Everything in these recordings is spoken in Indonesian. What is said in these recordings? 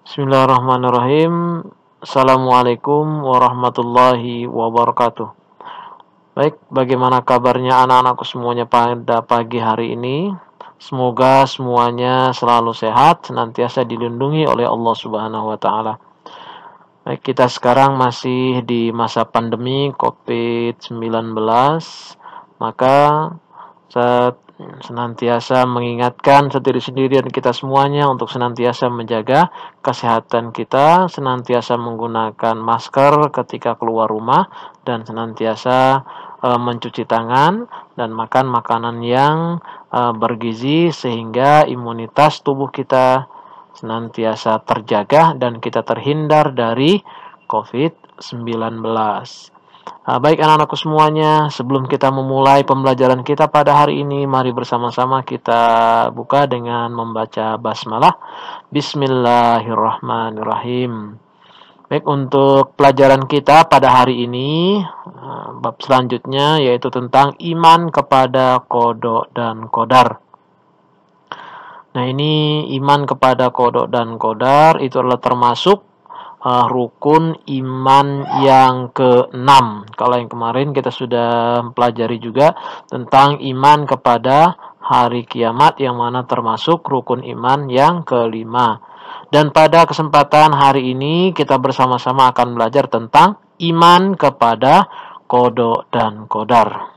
Bismillahirrahmanirrahim. Assalamualaikum warahmatullahi wabarakatuh. Baik, bagaimana kabarnya anak-anakku semuanya pada pagi hari ini? Semoga semuanya selalu sehat, senantiasa dilindungi oleh Allah Subhanahu wa taala. Baik, kita sekarang masih di masa pandemi COVID-19, maka saya senantiasa mengingatkan sendiri-sendiri dan kita semuanya untuk senantiasa menjaga kesehatan kita, senantiasa menggunakan masker ketika keluar rumah, dan senantiasa mencuci tangan dan makan makanan yang bergizi sehingga imunitas tubuh kita senantiasa terjaga dan kita terhindar dari COVID-19. Baik anak-anakku semuanya, sebelum kita memulai pembelajaran kita pada hari ini, mari bersama-sama kita buka dengan membaca basmalah. Bismillahirrahmanirrahim. Baik, untuk pelajaran kita pada hari ini, bab selanjutnya yaitu tentang iman kepada qada dan qadar. Nah, ini iman kepada qada dan qadar itu adalah termasuk rukun iman yang ke-6. Kalau yang kemarin kita sudah pelajari juga tentang iman kepada hari kiamat yang mana termasuk rukun iman yang ke-5. Dan pada kesempatan hari ini kita bersama-sama akan belajar tentang iman kepada qada dan qadar.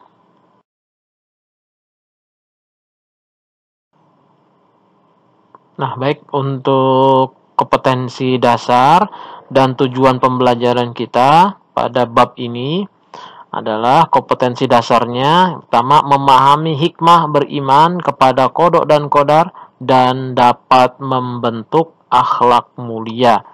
Nah, baik, untuk kompetensi dasar dan tujuan pembelajaran kita pada bab ini adalah kompetensi dasarnya pertama memahami hikmah beriman kepada qada dan qadar dan dapat membentuk akhlak mulia.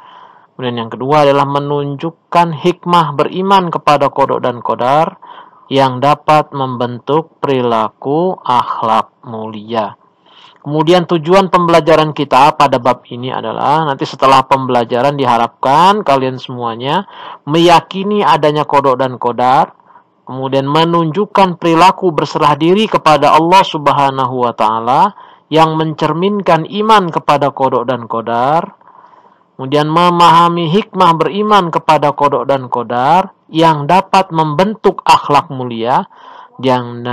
Kemudian yang kedua adalah menunjukkan hikmah beriman kepada qada dan qadar yang dapat membentuk perilaku akhlak mulia. Kemudian tujuan pembelajaran kita pada bab ini adalah nanti setelah pembelajaran diharapkan kalian semuanya meyakini adanya qada dan qadar, kemudian menunjukkan perilaku berserah diri kepada Allah Subhanahu wa taala yang mencerminkan iman kepada qada dan qadar, kemudian memahami hikmah beriman kepada qada dan qadar yang dapat membentuk akhlak mulia. Dan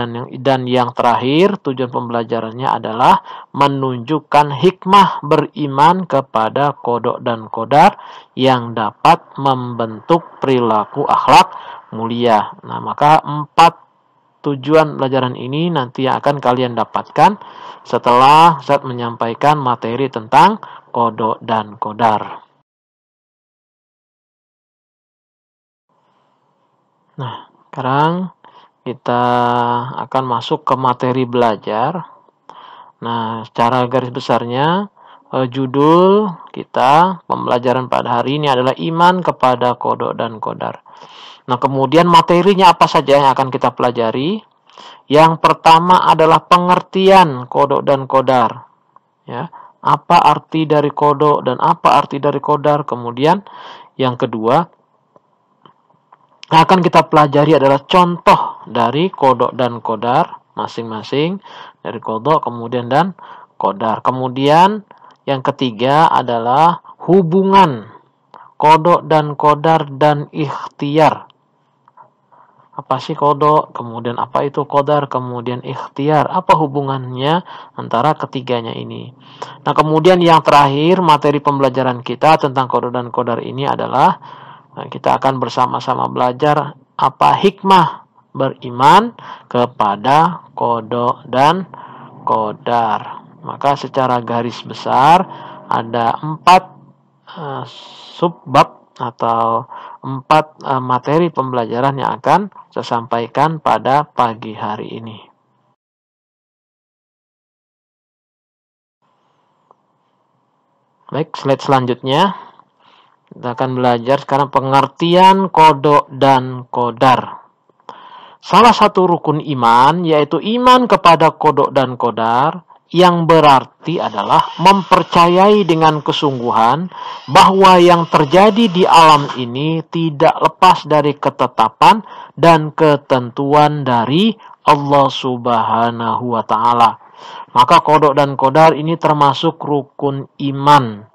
yang terakhir tujuan pembelajarannya adalah menunjukkan hikmah beriman kepada qada dan qadar yang dapat membentuk perilaku akhlak mulia. Nah, maka 4 tujuan pelajaran ini nanti akan kalian dapatkan setelah saya menyampaikan materi tentang qada dan qadar. Nah, sekarang kita akan masuk ke materi belajar. Nah, secara garis besarnya, judul kita pembelajaran pada hari ini adalah iman kepada qada dan qadar. Nah, kemudian materinya apa saja yang akan kita pelajari? Yang pertama adalah pengertian qada dan qadar. Ya, apa arti dari qada dan apa arti dari qadar? Kemudian yang kedua, yang akan kita pelajari adalah contoh dari qada dan qadar masing-masing, dari qada kemudian dan qadar. Kemudian yang ketiga adalah hubungan qada dan qadar dan ikhtiar. Apa sih qada? Kemudian apa itu qadar? Kemudian ikhtiar. Apa hubungannya antara ketiganya ini? Nah, kemudian yang terakhir materi pembelajaran kita tentang qada dan qadar ini adalah kita akan bersama-sama belajar apa hikmah beriman kepada qada dan qadar. Maka secara garis besar ada 4 subbab atau 4 materi pembelajaran yang akan saya sampaikan pada pagi hari ini. Baik, slide selanjutnya. Kita akan belajar sekarang pengertian qada dan qadar. Salah satu rukun iman yaitu iman kepada qada dan qadar yang berarti adalah mempercayai dengan kesungguhan bahwa yang terjadi di alam ini tidak lepas dari ketetapan dan ketentuan dari Allah Subhanahu wa taala. Maka qada dan qadar ini termasuk rukun iman.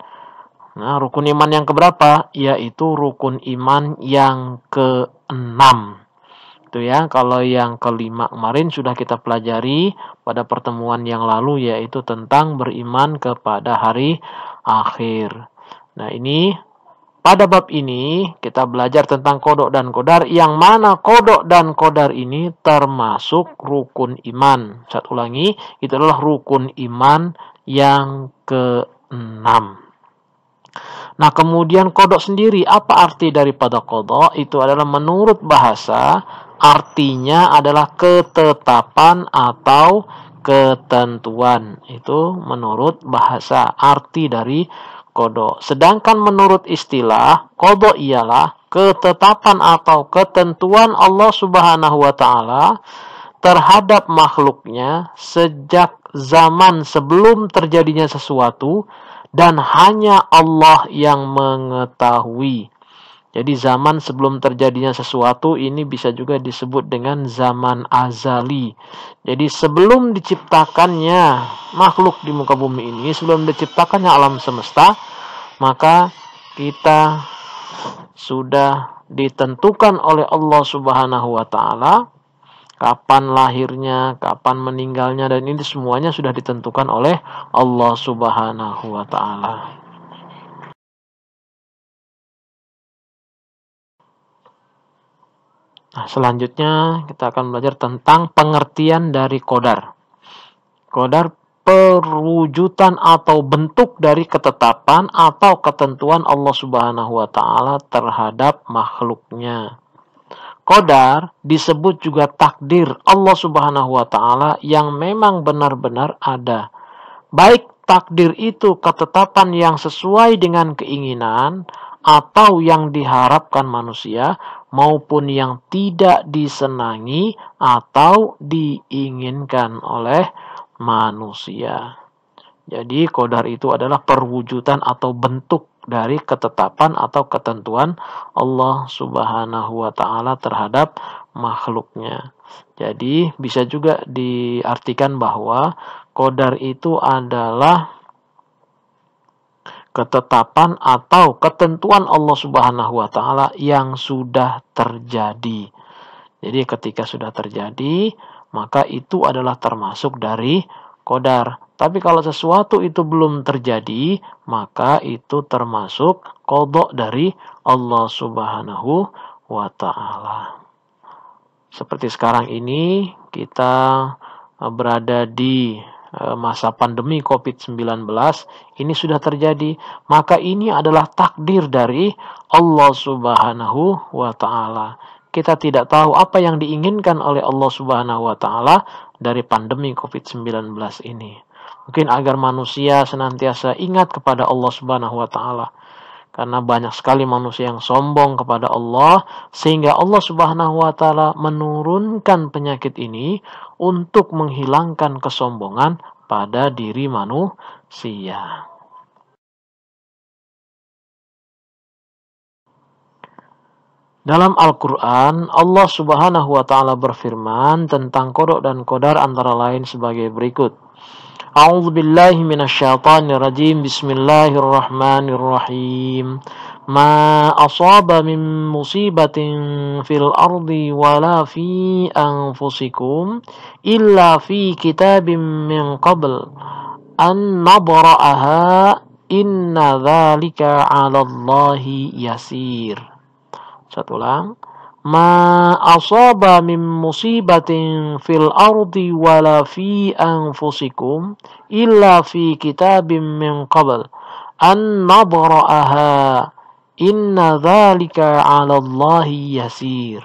Nah, rukun iman yang keberapa? Yaitu rukun iman yang ke-6. Itu ya, kalau yang ke-5 kemarin sudah kita pelajari pada pertemuan yang lalu, yaitu tentang beriman kepada hari akhir. Nah, ini pada bab ini kita belajar tentang kodok dan kodar, yang mana kodok dan kodar ini termasuk rukun iman. Saya ulangi, itu adalah rukun iman yang ke-6. Nah, kemudian kodok sendiri, apa arti daripada kodok? Itu adalah menurut bahasa, artinya adalah ketetapan atau ketentuan. Itu menurut bahasa, arti dari kodok. Sedangkan menurut istilah, kodok ialah ketetapan atau ketentuan Allah Subhanahu wa Ta'ala terhadap makhluknya sejak zaman sebelum terjadinya sesuatu, dan hanya Allah yang mengetahui. Jadi zaman sebelum terjadinya sesuatu ini bisa juga disebut dengan zaman azali. Jadi sebelum diciptakannya makhluk di muka bumi ini, sebelum diciptakannya alam semesta, maka kita sudah ditentukan oleh Allah Subhanahu wa Ta'ala kapan lahirnya, kapan meninggalnya, dan ini semuanya sudah ditentukan oleh Allah Subhanahu wa Ta'ala. Nah, selanjutnya kita akan belajar tentang pengertian dari qadar. Qadar perwujudan atau bentuk dari ketetapan atau ketentuan Allah Subhanahu wa Ta'ala terhadap makhluknya. Qadar disebut juga takdir Allah Subhanahu wa Ta'ala yang memang benar-benar ada. Baik takdir itu ketetapan yang sesuai dengan keinginan atau yang diharapkan manusia, maupun yang tidak disenangi atau diinginkan oleh manusia. Jadi qadar itu adalah perwujudan atau bentuk dari ketetapan atau ketentuan Allah Subhanahu wa Ta'ala terhadap makhluknya. Jadi bisa juga diartikan bahwa qadar itu adalah ketetapan atau ketentuan Allah Subhanahu wa Ta'ala yang sudah terjadi. Jadi ketika sudah terjadi, maka itu adalah termasuk dari qadar. Tapi kalau sesuatu itu belum terjadi, maka itu termasuk qada dari Allah Subhanahu wa Ta'ala. Seperti sekarang ini kita berada di masa pandemi COVID-19, ini sudah terjadi, maka ini adalah takdir dari Allah Subhanahu wa Ta'ala. Kita tidak tahu apa yang diinginkan oleh Allah Subhanahu wa Ta'ala dari pandemi COVID-19 ini. Mungkin agar manusia senantiasa ingat kepada Allah Subhanahu wa Ta'ala. Karena banyak sekali manusia yang sombong kepada Allah, sehingga Allah Subhanahu wa Ta'ala menurunkan penyakit ini untuk menghilangkan kesombongan pada diri manusia. Dalam Al-Quran, Allah Subhanahu wa Ta'ala berfirman tentang qada dan qadar antara lain sebagai berikut. A'udzu billahi minasyaitonir rajim. Bismillahirrahmanirrahim. Ma asaba min musibatin fil ardi wala fi anfusikum illa fi kitabim min qabl an nabra'aha inna dzalika 'alallahi yasir. Satu ulang. Ma asaba min musibatin fil ardi wala fi anfusikum illa fi kitabim min qabl an nabra'aha inna dzalika 'alallahi yasir.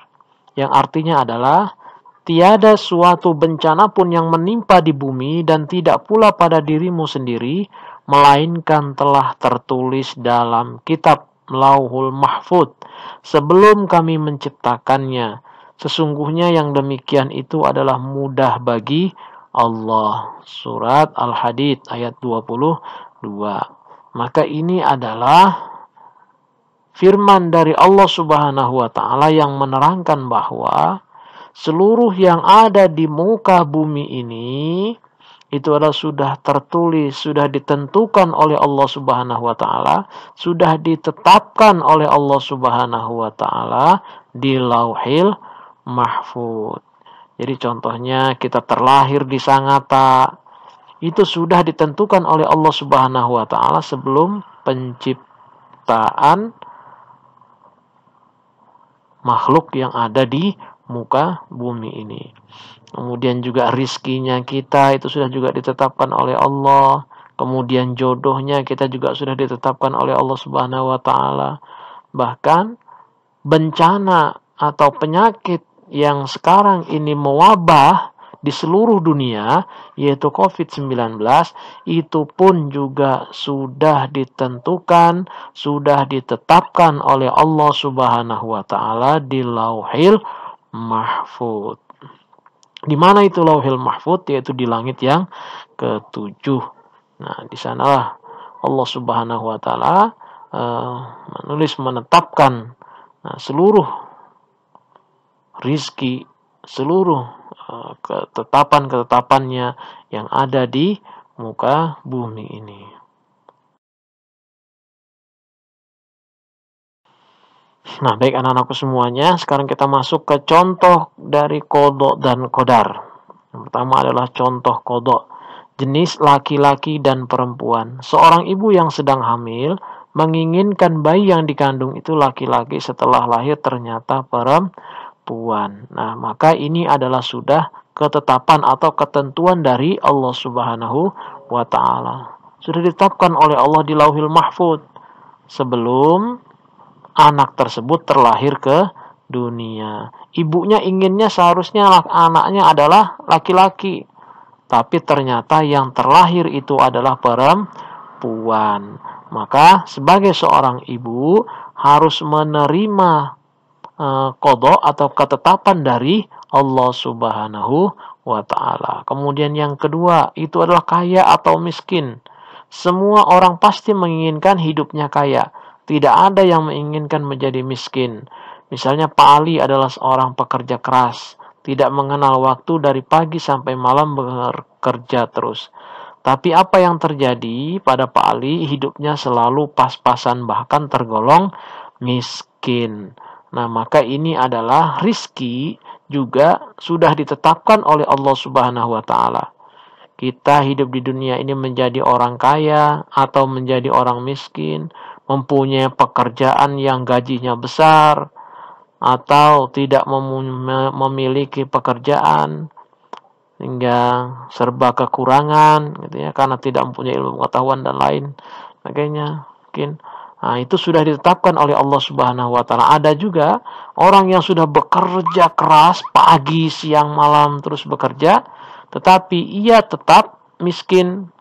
Yang artinya adalah tiada suatu bencana pun yang menimpa di bumi dan tidak pula pada dirimu sendiri, melainkan telah tertulis dalam kitab Lauhul Mahfuz sebelum kami menciptakannya. Sesungguhnya yang demikian itu adalah mudah bagi Allah. Surat Al-Hadid ayat 22. Maka ini adalah firman dari Allah Subhanahu wa Ta'ala yang menerangkan bahwa seluruh yang ada di muka bumi ini itu adalah sudah tertulis, sudah ditentukan oleh Allah Subhanahu wa taala, sudah ditetapkan oleh Allah Subhanahu wa taala di Lauhil Mahfuz. Jadi contohnya kita terlahir di Sangatta, itu sudah ditentukan oleh Allah Subhanahu wa taala sebelum penciptaan makhluk yang ada di muka bumi ini. Kemudian juga rizkinya kita itu sudah juga ditetapkan oleh Allah. Kemudian jodohnya kita juga sudah ditetapkan oleh Allah Subhanahu wa taala. Bahkan bencana atau penyakit yang sekarang ini mewabah di seluruh dunia, yaitu COVID-19, itu pun juga sudah ditentukan, sudah ditetapkan oleh Allah Subhanahu wa taala di Lauhil Mahfuz. Di mana itu Lauhil Mahfuz? Yaitu di langit yang ketujuh. Nah, di sanalah Allah Subhanahu wa taala menetapkan seluruh rizki, seluruh ketetapan-ketetapannya yang ada di muka bumi ini. Nah, baik anak-anakku semuanya, sekarang kita masuk ke contoh dari qada dan qadar. Yang pertama adalah contoh qada. Jenis laki-laki dan perempuan. Seorang ibu yang sedang hamil menginginkan bayi yang dikandung itu laki-laki, setelah lahir ternyata perempuan. Nah, maka ini adalah sudah ketetapan atau ketentuan dari Allah Subhanahu wa taala. Sudah ditetapkan oleh Allah di Lauhil Mahfuz sebelum anak tersebut terlahir ke dunia. Ibunya inginnya seharusnya anaknya adalah laki-laki, tapi ternyata yang terlahir itu adalah perempuan. Maka sebagai seorang ibu harus menerima qada atau ketetapan dari Allah Subhanahu wa taala. Kemudian yang kedua itu adalah kaya atau miskin. Semua orang pasti menginginkan hidupnya kaya. Tidak ada yang menginginkan menjadi miskin. Misalnya Pak Ali adalah seorang pekerja keras, tidak mengenal waktu, dari pagi sampai malam bekerja terus. Tapi apa yang terjadi pada Pak Ali? Hidupnya selalu pas-pasan, bahkan tergolong miskin. Nah, maka ini adalah rizki juga sudah ditetapkan oleh Allah Subhanahu wa taala. Kita hidup di dunia ini menjadi orang kaya atau menjadi orang miskin, mempunyai pekerjaan yang gajinya besar atau tidak memiliki pekerjaan hingga serba kekurangan gitu ya, karena tidak mempunyai ilmu pengetahuan dan lain sebagainya mungkin. Nah, itu sudah ditetapkan oleh Allah Subhanahu wa taala. Ada juga orang yang sudah bekerja keras pagi, siang, malam terus bekerja, tetapi ia tetap miskin,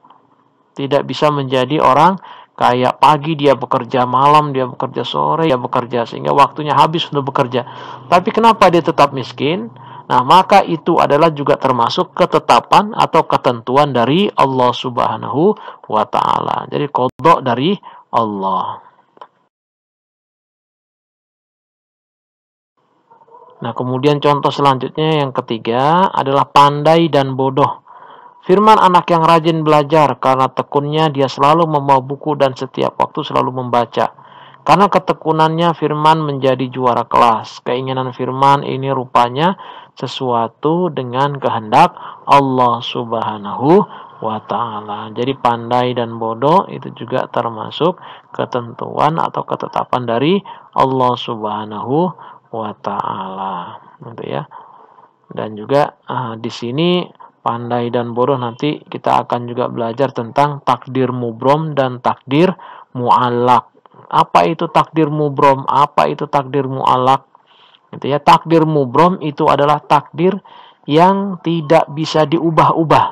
tidak bisa menjadi orang kaya. Pagi dia bekerja, malam dia bekerja, sore dia bekerja, sehingga waktunya habis untuk bekerja. Tapi kenapa dia tetap miskin? Nah, maka itu adalah juga termasuk ketetapan atau ketentuan dari Allah Subhanahu wa taala. Jadi qada dari Allah. Nah, kemudian contoh selanjutnya yang ketiga adalah pandai dan bodoh. Firman anak yang rajin belajar, karena tekunnya dia selalu membawa buku dan setiap waktu selalu membaca. Karena ketekunannya Firman menjadi juara kelas. Keinginan Firman ini rupanya sesuatu dengan kehendak Allah Subhanahu wa taala. Jadi pandai dan bodoh itu juga termasuk ketentuan atau ketetapan dari Allah Subhanahu wa taala. Gitu ya. Dan juga di sini pandai dan bodoh nanti kita akan juga belajar tentang takdir mubrom dan takdir mu'allak. Apa itu takdir mubrom? Apa itu takdir mu'allak? Gitu ya. Takdir mubrom itu adalah takdir yang tidak bisa diubah-ubah.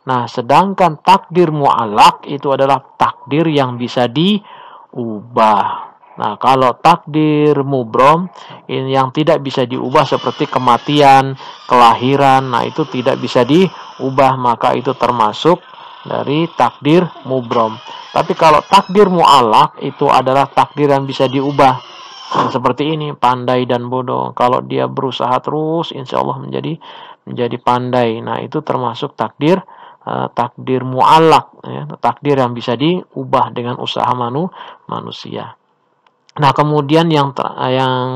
Nah, sedangkan takdir mu'allak itu adalah takdir yang bisa diubah. Nah, kalau takdir mubrom ini yang tidak bisa diubah seperti kematian, kelahiran, nah itu tidak bisa diubah, maka itu termasuk dari takdir mubrom. Tapi kalau takdir mu'allak itu adalah takdir yang bisa diubah. Nah, seperti ini, pandai dan bodoh. Kalau dia berusaha terus, insya Allah menjadi pandai. Nah, itu termasuk takdir takdir mu'allaq, ya, takdir yang bisa diubah dengan usaha manusia. Nah, kemudian yang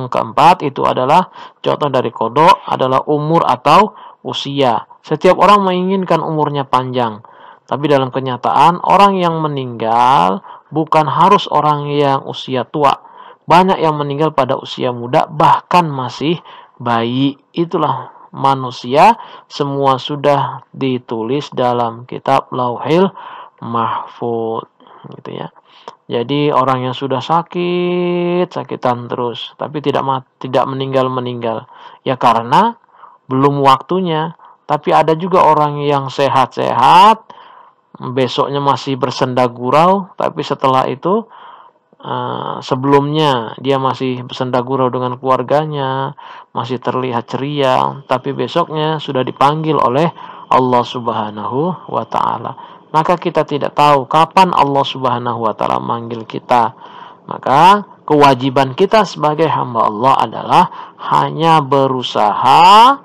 keempat itu adalah contoh dari qada adalah umur atau usia. Setiap orang menginginkan umurnya panjang, tapi dalam kenyataan orang yang meninggal bukan harus orang yang usia tua. Banyak yang meninggal pada usia muda, bahkan masih bayi. Itulah manusia, semua sudah ditulis dalam kitab Lauhil Mahfuz, gitu ya. Jadi orang yang sudah sakitan terus, tapi tidak meninggal, ya karena belum waktunya. Tapi ada juga orang yang sehat-sehat, besoknya masih bersenda gurau, tapi setelah itu sebelumnya dia masih bersenda gurau dengan keluarganya, masih terlihat ceria, tapi besoknya sudah dipanggil oleh Allah Subhanahu wa Ta'ala. Maka kita tidak tahu kapan Allah Subhanahu wa Ta'ala manggil kita. Maka kewajiban kita sebagai hamba Allah adalah hanya berusaha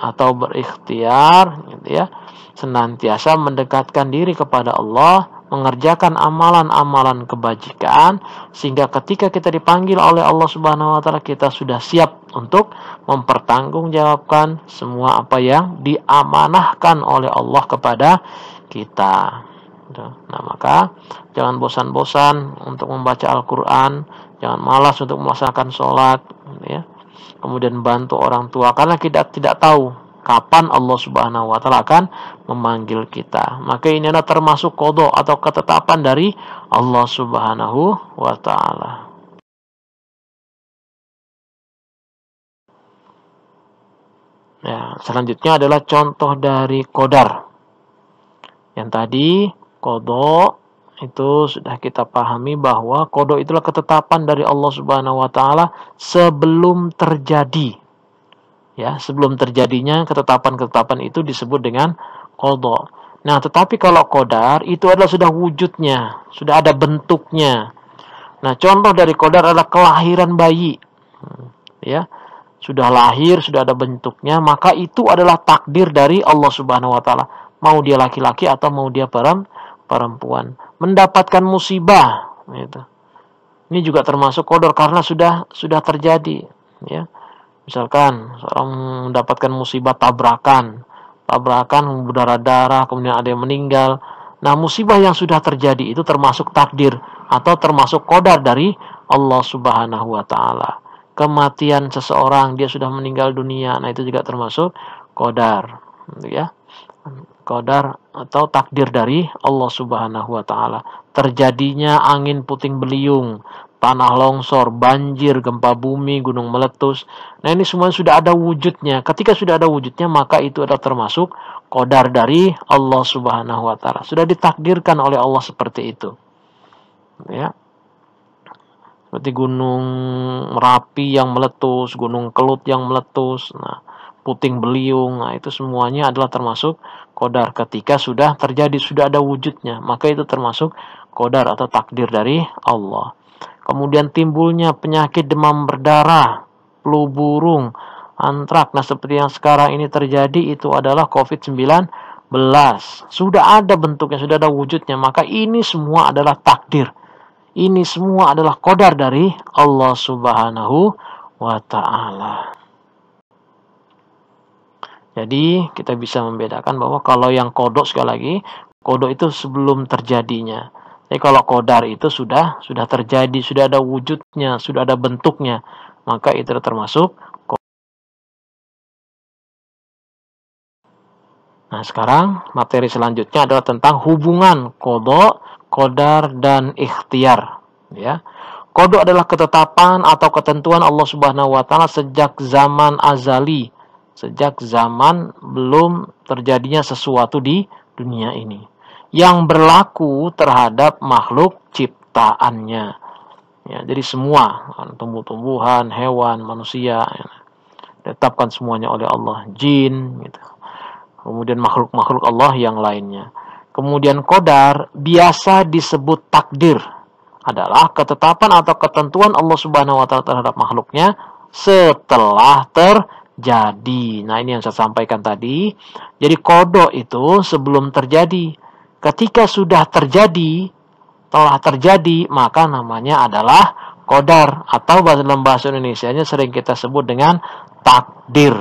atau berikhtiar, gitu ya, senantiasa mendekatkan diri kepada Allah, mengerjakan amalan-amalan kebajikan, sehingga ketika kita dipanggil oleh Allah Subhanahu wa Ta'ala, kita sudah siap untuk mempertanggungjawabkan semua apa yang diamanahkan oleh Allah kepada kita. Nah, maka jangan bosan-bosan untuk membaca Al-Quran, jangan malas untuk melaksanakan sholat, ya. Kemudian bantu orang tua, karena kita tidak tahu kapan Allah Subhanahu wa Ta'ala akan memanggil kita. Maka ini adalah termasuk qada atau ketetapan dari Allah Subhanahu wa Ta'ala. Ya, selanjutnya adalah contoh dari qadar. Yang tadi qada itu sudah kita pahami bahwa qada itulah ketetapan dari Allah Subhanahu wa Ta'ala sebelum terjadi. Ya, sebelum terjadinya ketetapan-ketetapan itu disebut dengan qada. Nah, tetapi kalau qadar itu adalah sudah wujudnya, sudah ada bentuknya. Nah, contoh dari qadar adalah kelahiran bayi. Ya, sudah lahir, sudah ada bentuknya, maka itu adalah takdir dari Allah Subhanahu wa Ta'ala. Mau dia laki-laki atau mau dia perempuan. Mendapatkan musibah, gitu. Ini juga termasuk qadar karena sudah terjadi, ya. Misalkan seorang mendapatkan musibah tabrakan berdarah-darah, kemudian ada yang meninggal. Nah, musibah yang sudah terjadi itu termasuk takdir atau termasuk qadar dari Allah Subhanahu wa Ta'ala. Kematian seseorang, dia sudah meninggal dunia, nah itu juga termasuk qadar, ya. Qadar atau takdir dari Allah Subhanahu wa Ta'ala. Terjadinya angin puting beliung, tanah longsor, banjir, gempa bumi, gunung meletus. Nah, ini semua sudah ada wujudnya. Ketika sudah ada wujudnya, maka itu adalah termasuk qadar dari Allah Subhanahu wa Ta'ala. Sudah ditakdirkan oleh Allah seperti itu. Ya. Seperti gunung Merapi yang meletus, gunung Kelut yang meletus, nah, puting beliung, nah itu semuanya adalah termasuk qadar. Ketika sudah terjadi, sudah ada wujudnya, maka itu termasuk qadar atau takdir dari Allah. Kemudian timbulnya penyakit demam berdarah, flu burung, antrak, nah seperti yang sekarang ini terjadi itu adalah COVID-19. Sudah ada bentuknya, sudah ada wujudnya, maka ini semua adalah takdir. Ini semua adalah qadar dari Allah Subhanahu wa Ta'ala. Jadi kita bisa membedakan bahwa kalau yang qada, sekali lagi, qada itu sebelum terjadinya. Jadi kalau qadar itu sudah terjadi, sudah ada wujudnya, sudah ada bentuknya, maka itu termasuk qadar. Nah, sekarang materi selanjutnya adalah tentang hubungan qada, qadar dan ikhtiar, ya. Qada adalah ketetapan atau ketentuan Allah Subhanahu wa Ta'ala sejak zaman azali, sejak zaman belum terjadinya sesuatu di dunia ini, yang berlaku terhadap makhluk ciptaannya. Ya, jadi semua tumbuh-tumbuhan, hewan, manusia, ya, ditetapkan semuanya oleh Allah, jin, gitu. Kemudian makhluk-makhluk Allah yang lainnya. Kemudian qadar biasa disebut takdir, adalah ketetapan atau ketentuan Allah Subhanahu wa Ta'ala terhadap makhluknya setelah terjadi. jadi. Nah, ini yang saya sampaikan tadi. Jadi kodok itu sebelum terjadi. Ketika sudah terjadi, telah terjadi, maka namanya adalah qadar, atau dalam bahasa Indonesianya sering kita sebut dengan takdir.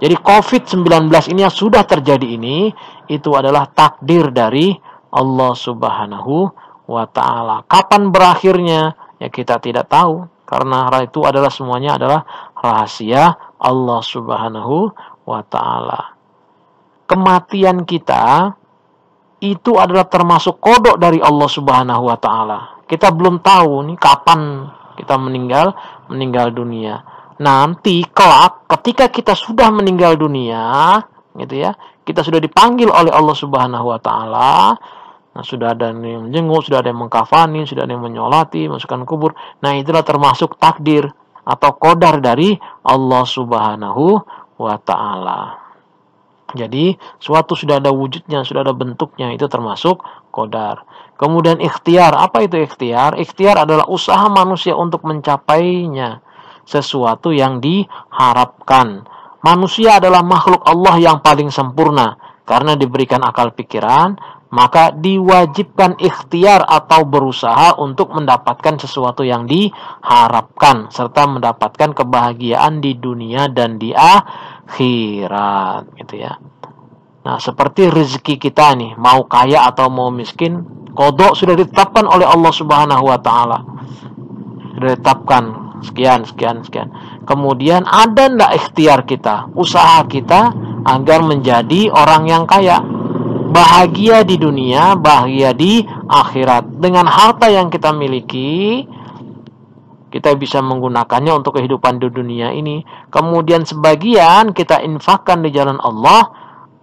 Jadi COVID-19 ini yang sudah terjadi ini, itu adalah takdir dari Allah Subhanahu wa ta'ala. Kapan berakhirnya? Ya kita tidak tahu, karena itu adalah semuanya adalah rahasia Allah Subhanahu wa ta'ala. Kematian kita itu adalah termasuk kodok dari Allah Subhanahu wa ta'ala. Kita belum tahu nih kapan kita meninggal dunia. Nanti kelak ketika kita sudah meninggal dunia, gitu ya, kita sudah dipanggil oleh Allah Subhanahu wa ta'ala. Nah, sudah ada yang menjenguk, sudah ada yang mengkafani, sudah ada yang menyolati, masukkan kubur. Nah, itulah termasuk takdir atau qadar dari Allah Subhanahu wa ta'ala. Jadi, suatu sudah ada wujudnya, sudah ada bentuknya, itu termasuk qadar. Kemudian ikhtiar. Apa itu ikhtiar? Ikhtiar adalah usaha manusia untuk mencapainya sesuatu yang diharapkan. Manusia adalah makhluk Allah yang paling sempurna. Karena diberikan akal pikiran, maka diwajibkan ikhtiar atau berusaha untuk mendapatkan sesuatu yang diharapkan, serta mendapatkan kebahagiaan di dunia dan di akhirat, gitu ya. Nah, seperti rezeki kita nih, mau kaya atau mau miskin, qada sudah ditetapkan oleh Allah Subhanahu wa ta'ala. Sudah ditetapkan sekian. Kemudian ada enggak ikhtiar kita, usaha kita agar menjadi orang yang kaya, bahagia di dunia, bahagia di akhirat. Dengan harta yang kita miliki, kita bisa menggunakannya untuk kehidupan di dunia ini. Kemudian sebagian kita infakkan di jalan Allah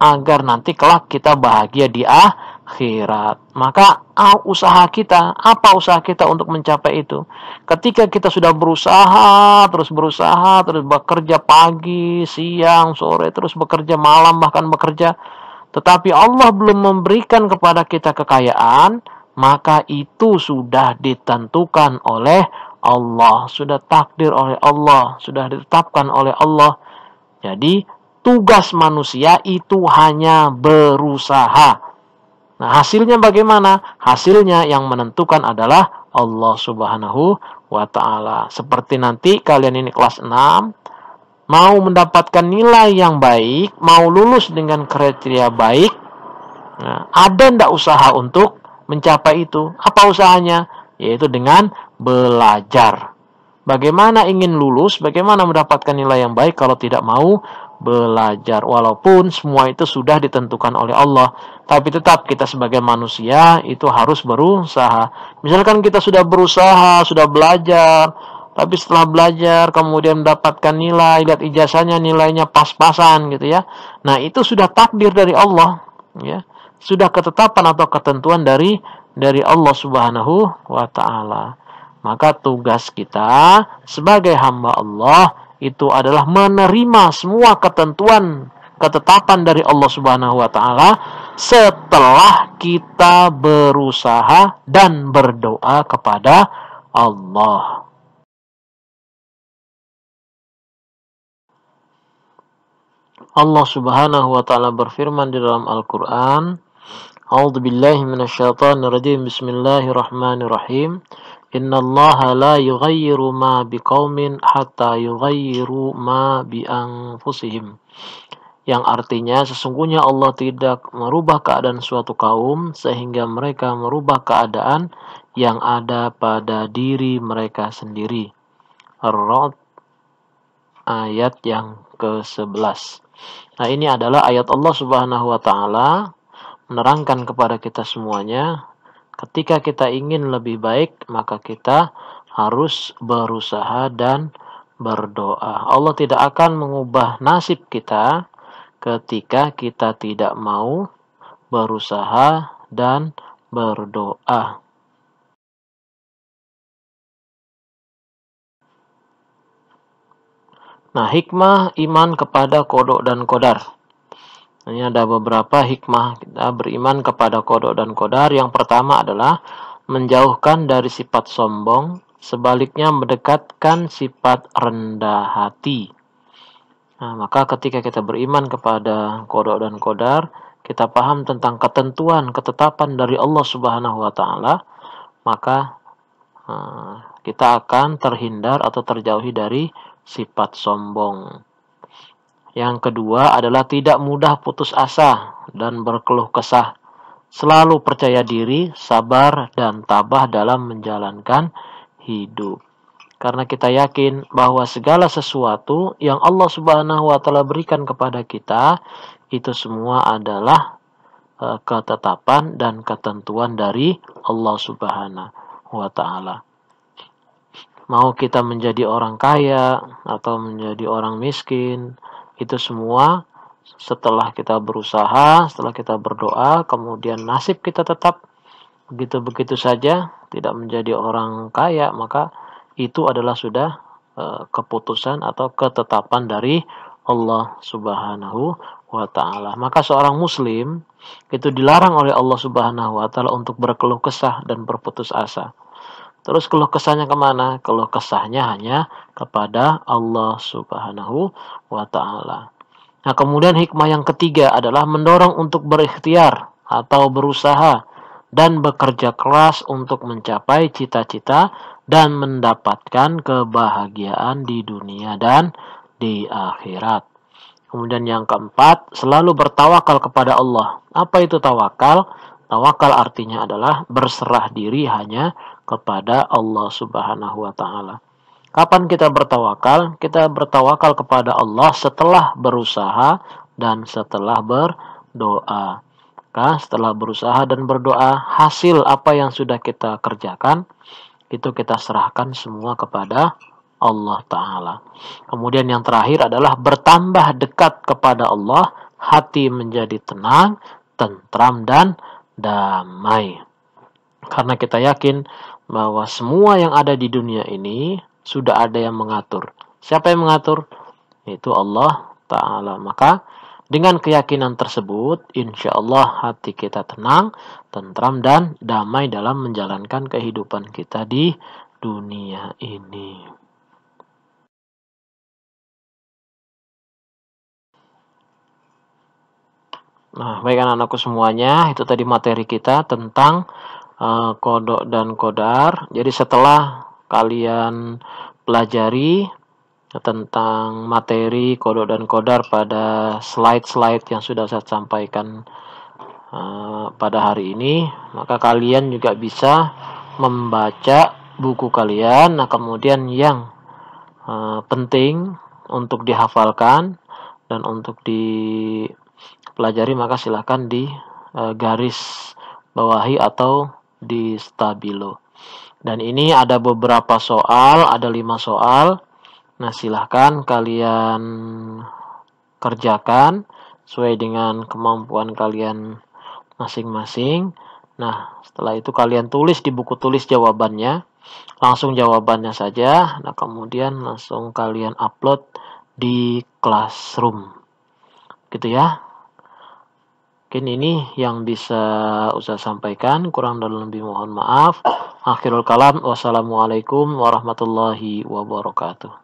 agar nanti kelak kita bahagia di akhirat. Maka usaha kita, apa usaha kita untuk mencapai itu? Ketika kita sudah berusaha, terus bekerja pagi, siang, sore, terus bekerja malam, bahkan bekerja, tetapi Allah belum memberikan kepada kita kekayaan, maka itu sudah ditentukan oleh Allah, sudah takdir oleh Allah, sudah ditetapkan oleh Allah. Jadi, tugas manusia itu hanya berusaha. Nah, hasilnya bagaimana? Hasilnya yang menentukan adalah Allah Subhanahu wa ta'ala. Seperti nanti kalian ini kelas 6, mau mendapatkan nilai yang baik, mau lulus dengan kriteria baik, nah, ada ndak usaha untuk mencapai itu? Apa usahanya? Yaitu dengan belajar. Bagaimana ingin lulus, bagaimana mendapatkan nilai yang baik kalau tidak mau belajar? Walaupun semua itu sudah ditentukan oleh Allah, tapi tetap kita sebagai manusia itu harus berusaha. Misalkan kita sudah berusaha, sudah belajar, tapi setelah belajar kemudian mendapatkan nilai, lihat ijazahnya nilainya pas-pasan gitu ya. Nah, itu sudah takdir dari Allah, ya. Sudah ketetapan atau ketentuan dari Allah Subhanahu wa ta'ala. Maka tugas kita sebagai hamba Allah itu adalah menerima semua ketentuan, ketetapan dari Allah Subhanahu wa ta'ala setelah kita berusaha dan berdoa kepada Allah. Allah Subhanahu wa ta'ala berfirman di dalam Al-Qur'an, A'udzu billahi minasyaitonir rajim. Bismillahirrahmanirrahim. Innallaha la yughayyiru ma biqaumin hatta yughayyiru ma bi anfusihim. Yang artinya sesungguhnya Allah tidak merubah keadaan suatu kaum sehingga mereka merubah keadaan yang ada pada diri mereka sendiri. Ar-Ra'd ayat yang ke-11. Nah, ini adalah ayat Allah Subhanahu wa ta'ala menerangkan kepada kita semuanya, ketika kita ingin lebih baik, maka kita harus berusaha dan berdoa. Allah tidak akan mengubah nasib kita ketika kita tidak mau berusaha dan berdoa. Nah, hikmah iman kepada qada dan qadar. Ini ada beberapa hikmah kita beriman kepada qada dan qadar. Yang pertama adalah menjauhkan dari sifat sombong, sebaliknya mendekatkan sifat rendah hati. Nah, maka ketika kita beriman kepada qada dan qadar, kita paham tentang ketentuan, ketetapan dari Allah Subhanahu wa taala, maka kita akan terhindar atau terjauhi dari sifat sombong. Yang kedua adalah tidak mudah putus asa dan berkeluh kesah. Selalu percaya diri, sabar, dan tabah dalam menjalankan hidup. Karena kita yakin bahwa segala sesuatu yang Allah Subhanahu wa taala berikan kepada kita itu semua adalah ketetapan dan ketentuan dari Allah Subhanahu wa taala. Mau kita menjadi orang kaya atau menjadi orang miskin, itu semua setelah kita berusaha, setelah kita berdoa, kemudian nasib kita tetap begitu-begitu saja, tidak menjadi orang kaya, maka itu adalah sudah keputusan atau ketetapan dari Allah Subhanahu wa taala. Maka seorang muslim itu dilarang oleh Allah Subhanahu wa taala untuk berkeluh kesah dan berputus asa. Terus keluh kesahnya kemana? Keluh kesahnya hanya kepada Allah Subhanahu wa ta'ala. Nah, kemudian hikmah yang ketiga adalah mendorong untuk berikhtiar atau berusaha dan bekerja keras untuk mencapai cita-cita dan mendapatkan kebahagiaan di dunia dan di akhirat. Kemudian yang keempat, selalu bertawakal kepada Allah. Apa itu tawakal? Tawakal artinya adalah berserah diri hanya kepada Allah Subhanahu wa taala. Kapan kita bertawakal? Kita bertawakal kepada Allah setelah berusaha dan setelah berdoa. Maka setelah berusaha dan berdoa, hasil apa yang sudah kita kerjakan itu kita serahkan semua kepada Allah Ta'ala. Kemudian yang terakhir adalah bertambah dekat kepada Allah, hati menjadi tenang, tentram, dan damai. Karena kita yakin bahwa semua yang ada di dunia ini sudah ada yang mengatur. Siapa yang mengatur? Itu Allah Ta'ala. Maka dengan keyakinan tersebut, insya Allah hati kita tenang, tentram, dan damai dalam menjalankan kehidupan kita di dunia ini. Nah, baik anak-anakku semuanya, itu tadi materi kita tentang qada dan qadar. Jadi setelah kalian pelajari tentang materi qada dan qadar pada slide-slide yang sudah saya sampaikan pada hari ini, maka kalian juga bisa membaca buku kalian. Nah, kemudian yang penting untuk dihafalkan dan untuk dipelajari, maka silahkan di garis bawahi atau di stabilo. Dan ini ada beberapa soal, ada 5 soal. Nah, silahkan kalian kerjakan sesuai dengan kemampuan kalian masing-masing. Nah, setelah itu kalian tulis di buku tulis jawabannya. Langsung jawabannya saja. Nah, kemudian langsung kalian upload di Classroom. Gitu ya. Mungkin ini yang bisa Ustaz sampaikan. Kurang dan lebih mohon maaf. Akhirul kalam. Wassalamualaikum warahmatullahi wabarakatuh.